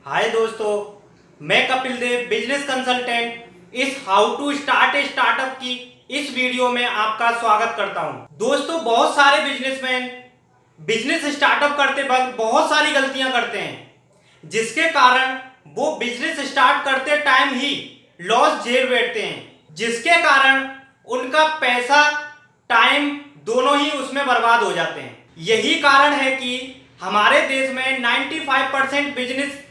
हाय दोस्तों, मैं Kapil Dev business consultant इस how to start a startup की इस वीडियो में आपका स्वागत करता हूं। दोस्तों, बहुत सारे बिजनेसमैन बिजनेस स्टार्टअप करते वक्त बहुत सारी गलतियां करते हैं, जिसके कारण वो बिजनेस स्टार्ट करते टाइम ही लॉस झेल बैठते हैं, जिसके कारण उनका पैसा टाइम दोनों ही उसमें बर्बाद हो जाते हैं। यही कारण है कि हमारे देश में 95% बिजनेस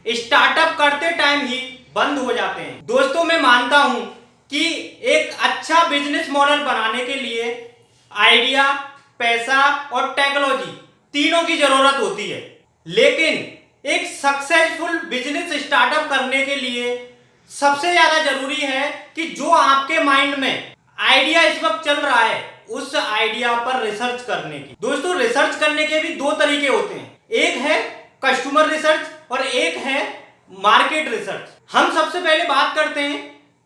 स्टार्टअप करते टाइम ही बंद हो जाते हैं। दोस्तों, मैं मानता हूं कि एक अच्छा बिजनेस मॉडल बनाने के लिए आइडिया, पैसा और टेक्नोलॉजी तीनों की जरूरत होती है, लेकिन एक सक्सेसफुल बिजनेस स्टार्टअप करने के लिए सबसे ज्यादा जरूरी है कि जो आपके माइंड में आइडिया इस वक्त चल रहा है उस आइडिया पर रिसर्च करने की। दोस्तों, रिसर्च करने के भी दो तरीके होते हैं, एक है कस्टमर रिसर्च और एक है मार्केट रिसर्च। हम सबसे पहले बात करते हैं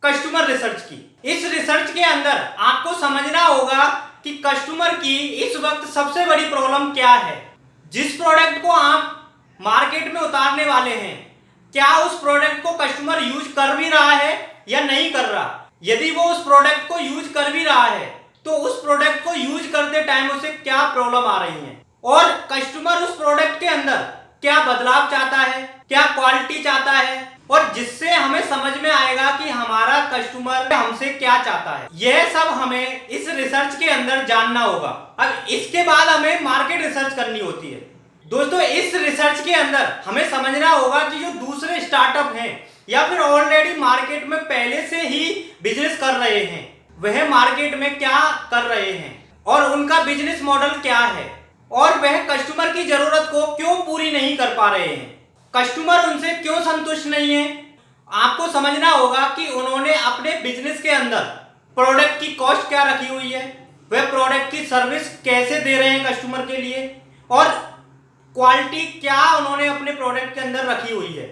कस्टमर रिसर्च की। इस रिसर्च के अंदर आपको समझना होगा कि कस्टमर की इस वक्त सबसे बड़ी प्रॉब्लम क्या है। जिस प्रोडक्ट को आप मार्केट में उतारने वाले हैं, क्या उस प्रोडक्ट को कस्टमर यूज कर भी रहा है या नहीं कर रहा। यदि वो उस प्रोडक्ट को यूज कर भी रहा है तो उस प्रोडक्ट को यूज करते टाइम उसे क्या प्रॉब्लम आ रही है, और कस्टमर उस प्रोडक्ट के अंदर क्या बदलाव चाहता है, क्या क्वालिटी चाहता है, और जिससे हमें समझ में आएगा कि हमारा कस्टमर हमसे क्या चाहता है। यह सब हमें इस रिसर्च के अंदर जानना होगा। अब इसके बाद हमें मार्केट रिसर्च करनी होती है। दोस्तों, इस रिसर्च के अंदर हमें समझना होगा कि जो दूसरे स्टार्टअप हैं या फिर ऑलरेडी मार्केट में पहले से ही बिजनेस कर रहे हैं, वह मार्केट में क्या कर रहे हैं और उनका बिजनेस मॉडल क्या है, और वह कस्टमर की जरूरत को क्यों पूरी नहीं कर पा रहे हैं, कस्टमर उनसे क्यों संतुष्ट नहीं है। आपको समझना होगा कि उन्होंने अपने बिजनेस के अंदर प्रोडक्ट की कॉस्ट क्या रखी हुई है, वह प्रोडक्ट की सर्विस कैसे दे रहे हैं कस्टमर के लिए, और क्वालिटी क्या उन्होंने अपने प्रोडक्ट के अंदर रखी हुई है।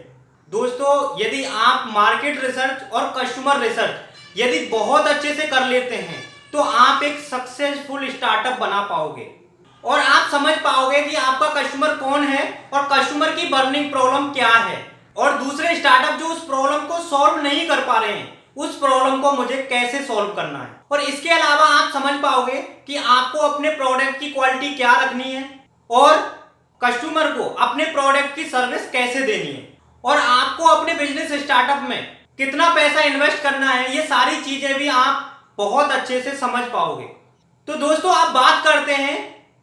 दोस्तों, यदि आप मार्केट रिसर्च और कस्टमर रिसर्च यदि बहुत अच्छे से कर लेते हैं तो आप एक सक्सेसफुल स्टार्टअप बना पाओगे और आप समझ पाओगे कि आपका कस्टमर कौन है और कस्टमर की बर्निंग प्रॉब्लम क्या है, और दूसरे स्टार्टअप जो उस प्रॉब्लम को सॉल्व नहीं कर पा रहे हैं उस प्रॉब्लम को मुझे कैसे सॉल्व करना है। और इसके अलावा आप समझ पाओगे कि आपको अपने प्रोडक्ट की क्वालिटी क्या रखनी है और कस्टमर को अपने प्रोडक्ट की सर्विस कैसे देनी है, और आपको अपने बिजनेस स्टार्टअप में कितना पैसा इन्वेस्ट करना है। ये सारी चीजें भी आप बहुत अच्छे से समझ पाओगे। तो दोस्तों, आप बात करते हैं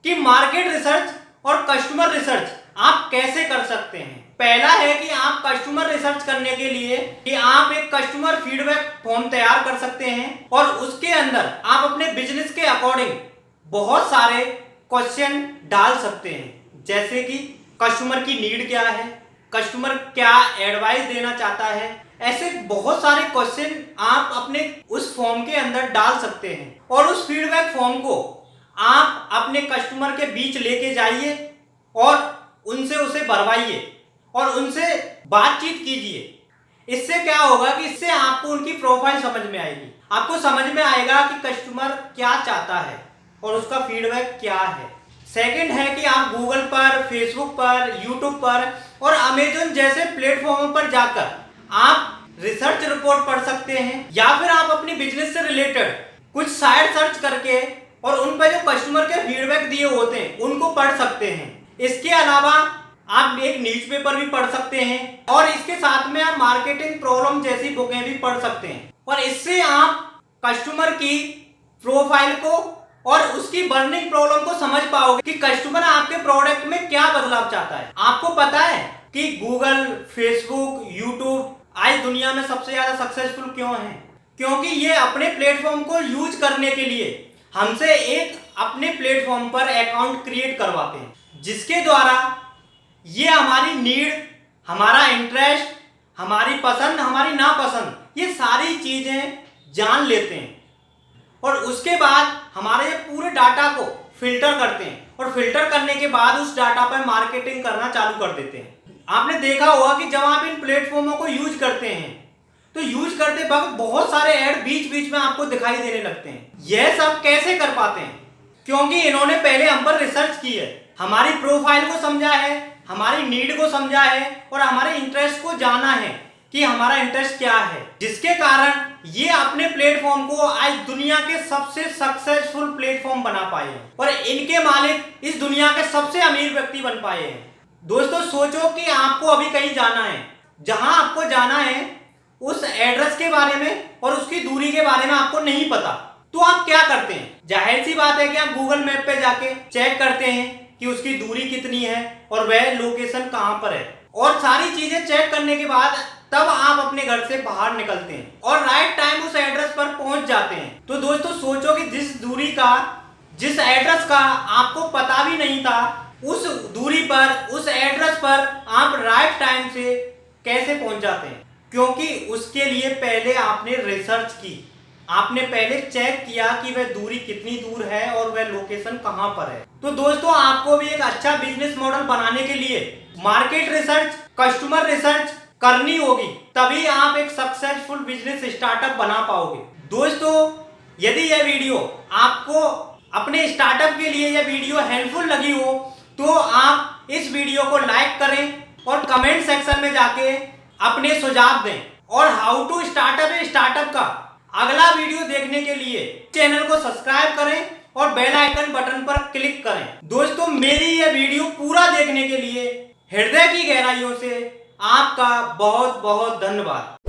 कि मार्केट रिसर्च और कस्टमर रिसर्च आप कैसे कर सकते हैं। पहला है कि आप कस्टमर रिसर्च करने के लिए कि आप एक कस्टमर फीडबैक फॉर्म तैयार कर सकते हैं और उसके अंदर आप अपने बिजनेस के अकॉर्डिंग बहुत सारे क्वेश्चन डाल सकते हैं, जैसे कि कस्टमर की नीड क्या है, कस्टमर क्या एडवाइस देना चाहता है। ऐसे बहुत सारे क्वेश्चन आप अपने उस फॉर्म के अंदर डाल सकते हैं और उस फीडबैक फॉर्म को आप अपने कस्टमर के बीच लेके जाइए और उनसे उसे भरवाइए और उनसे बातचीत कीजिए। इससे क्या होगा कि इससे आपको उनकी प्रोफाइल समझ में आएगी, आपको समझ में आएगा कि कस्टमर क्या चाहता है और उसका फीडबैक क्या है। सेकंड है कि आप गूगल पर, फेसबुक पर, यूट्यूब पर और अमेजन जैसे प्लेटफॉर्मों पर जाकर आप रिसर्च रिपोर्ट पढ़ सकते हैं, या फिर आप अपनी बिजनेस से रिलेटेड कुछ साइट सर्च करके और उन पर जो कस्टमर के फीडबैक दिए होते हैं उनको पढ़ सकते हैं। इसके अलावा आप एक न्यूज़पेपर भी पढ़ सकते हैं और इसके साथ में आप मार्केटिंग प्रॉब्लम जैसी बुकें भी पढ़ सकते हैं, और इससे आप कस्टमर की प्रोफाइल को और उसकी बर्निंग प्रॉब्लम को समझ पाओगे कि कस्टमर आपके प्रोडक्ट में क्या बदलाव चाहता है। आपको पता है कि गूगल, फेसबुक, यूट्यूब आज दुनिया में सबसे ज्यादा सक्सेसफुल क्यों है? क्योंकि ये अपने प्लेटफॉर्म को यूज करने के लिए हमसे एक अपने प्लेटफॉर्म पर अकाउंट क्रिएट करवाते हैं, जिसके द्वारा ये हमारी नीड, हमारा इंटरेस्ट, हमारी पसंद, हमारी नापसंद, ये सारी चीजें जान लेते हैं और उसके बाद हमारे ये पूरे डाटा को फिल्टर करते हैं और फिल्टर करने के बाद उस डाटा पर मार्केटिंग करना चालू कर देते हैं। आपने देखा होगा कि जब आप इन प्लेटफॉर्मों को यूज करते हैं तो यूज करते वक्त बहुत सारे ऐड बीच बीच में आपको दिखाई देने लगते हैं। यह सब कैसे कर पाते हैं? क्योंकि इन्होंने पहले हम पर रिसर्च की है, हमारी प्रोफाइल को समझा है, हमारी नीड को समझा है और हमारे इंटरेस्ट को जाना है कि हमारा इंटरेस्ट क्या है, जिसके कारण ये अपने प्लेटफॉर्म को आज दुनिया के सबसे सक्सेसफुल प्लेटफॉर्म बना पाए हैं और इनके मालिक इस दुनिया के सबसे अमीर व्यक्ति बन पाए हैं। दोस्तों सोचो कि आपको अभी कहीं जाना है, जहां आपको जाना है उस एड्रेस के बारे में और उसकी दूरी के बारे में आपको नहीं पता, तो आप क्या करते हैं? जाहिर सी बात है कि आप गूगल मैप पे जाके चेक करते हैं कि उसकी दूरी कितनी है और वह लोकेशन कहां पर है, और सारी चीजें चेक करने के बाद तब आप अपने घर से बाहर निकलते हैं और राइट टाइम उस एड्रेस पर पहुंच जाते हैं। तो दोस्तों सोचो कि जिस एड्रेस का आपको पता भी नहीं था, उस दूरी पर, उस एड्रेस पर आप राइट टाइम से कैसे पहुंच जाते हैं? क्योंकि उसके लिए पहले आपने रिसर्च की, आपने पहले चेक किया कि वह दूरी कितनी दूर है और वह लोकेशन कहां पर है। तो दोस्तों आपको भी एक अच्छा बिजनेस मॉडल बनाने के लिए मार्केट रिसर्च, कस्टमर रिसर्च करनी होगी, तभी आप एक सक्सेसफुल बिजनेस स्टार्टअप बना पाओगे। दोस्तों यदि यह वीडियो आपको अपने स्टार्टअप के लिए यह वीडियो हेल्पफुल लगी हो तो आप इस वीडियो को लाइक करें और कमेंट सेक्शन में जाके अपने सुझाव दें, और हाउ टू स्टार्टअप का अगला वीडियो देखने के लिए चैनल को सब्सक्राइब करें और बेल आइकन बटन पर क्लिक करें। दोस्तों मेरी यह वीडियो पूरा देखने के लिए हृदय की गहराइयों से आपका बहुत बहुत धन्यवाद।